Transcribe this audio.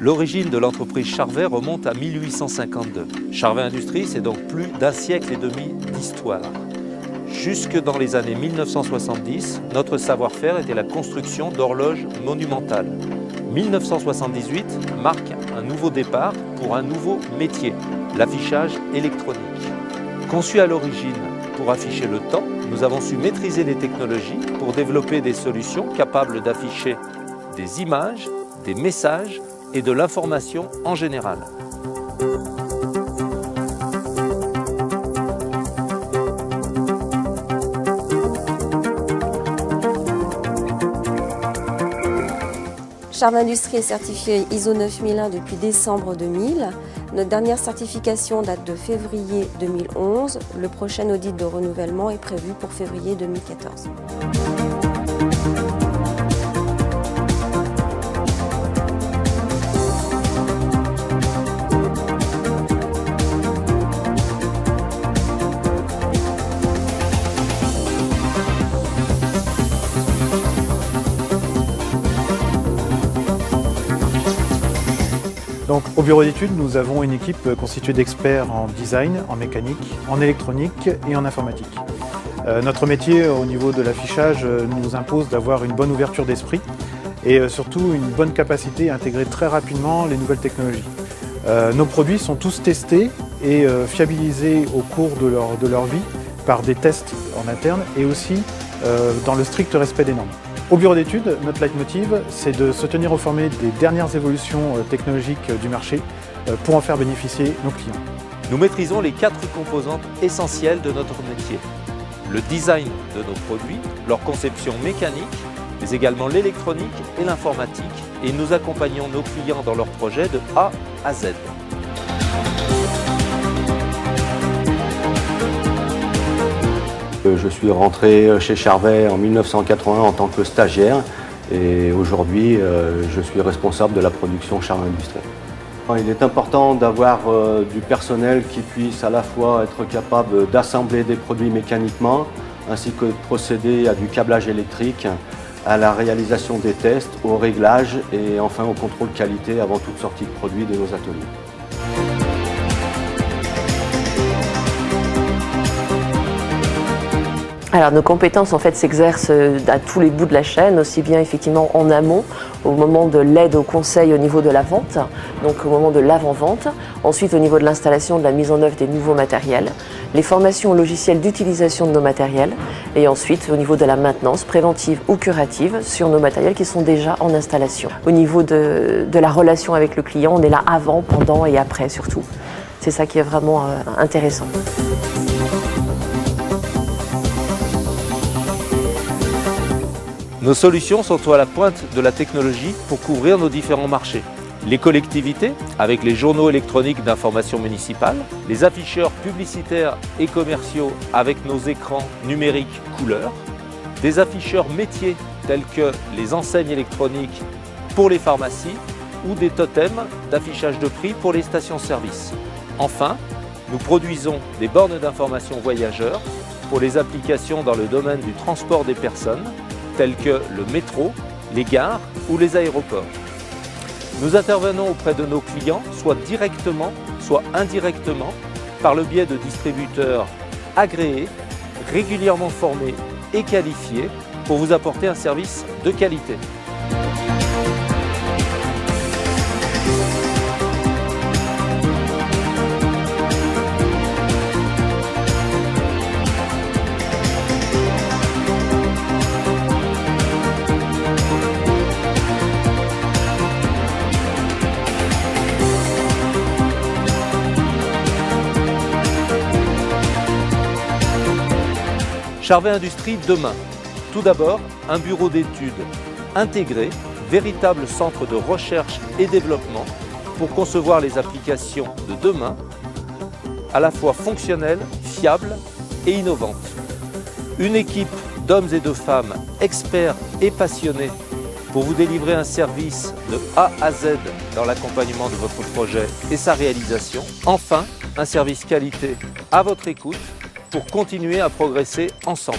L'origine de l'entreprise Charvet remonte à 1852. Charvet Industries, c'est donc plus d'un siècle et demi d'histoire. Jusque dans les années 1970, notre savoir-faire était la construction d'horloges monumentales. 1978 marque un nouveau départ pour un nouveau métier, l'affichage électronique. Conçu à l'origine pour afficher le temps, nous avons su maîtriser les technologies pour développer des solutions capables d'afficher des images, des messages et de l'information en général. Charvet Industries est certifié ISO 9001 depuis décembre 2000. Notre dernière certification date de février 2011. Le prochain audit de renouvellement est prévu pour février 2014. Donc, au bureau d'études, nous avons une équipe constituée d'experts en design, en mécanique, en électronique et en informatique. Notre métier au niveau de l'affichage nous impose d'avoir une bonne ouverture d'esprit et surtout une bonne capacité à intégrer très rapidement les nouvelles technologies. Nos produits sont tous testés et fiabilisés au cours de leur vie par des tests en interne et aussi dans le strict respect des normes. Au bureau d'études, notre leitmotiv, c'est de se tenir informé des dernières évolutions technologiques du marché pour en faire bénéficier nos clients. Nous maîtrisons les 4 composantes essentielles de notre métier. Le design de nos produits, leur conception mécanique, mais également l'électronique et l'informatique. Et nous accompagnons nos clients dans leurs projets de A à Z. Je suis rentré chez Charvet en 1981 en tant que stagiaire et aujourd'hui je suis responsable de la production Charvet Industries. Il est important d'avoir du personnel qui puisse à la fois être capable d'assembler des produits mécaniquement ainsi que de procéder à du câblage électrique, à la réalisation des tests, au réglage et enfin au contrôle qualité avant toute sortie de produit de nos ateliers. Alors nos compétences en fait s'exercent à tous les bouts de la chaîne, aussi bien effectivement en amont, au moment de l'aide au conseil au niveau de la vente, donc au moment de l'avant-vente, ensuite au niveau de l'installation, de la mise en œuvre des nouveaux matériels, les formations logicielles d'utilisation de nos matériels et ensuite au niveau de la maintenance préventive ou curative sur nos matériels qui sont déjà en installation. Au niveau de la relation avec le client, on est là avant, pendant et après surtout. C'est ça qui est vraiment intéressant. Nos solutions sont à la pointe de la technologie pour couvrir nos différents marchés. Les collectivités, avec les journaux électroniques d'information municipale, les afficheurs publicitaires et commerciaux avec nos écrans numériques couleurs, des afficheurs métiers tels que les enseignes électroniques pour les pharmacies ou des totems d'affichage de prix pour les stations-service. Enfin, nous produisons des bornes d'information voyageurs pour les applications dans le domaine du transport des personnes, tels que le métro, les gares ou les aéroports. Nous intervenons auprès de nos clients, soit directement, soit indirectement, par le biais de distributeurs agréés, régulièrement formés et qualifiés pour vous apporter un service de qualité. Charvet Industries demain. Tout d'abord, un bureau d'études intégré, véritable centre de recherche et développement pour concevoir les applications de demain, à la fois fonctionnelles, fiables et innovantes. Une équipe d'hommes et de femmes experts et passionnés pour vous délivrer un service de A à Z dans l'accompagnement de votre projet et sa réalisation. Enfin, un service qualité à votre écoute pour continuer à progresser ensemble.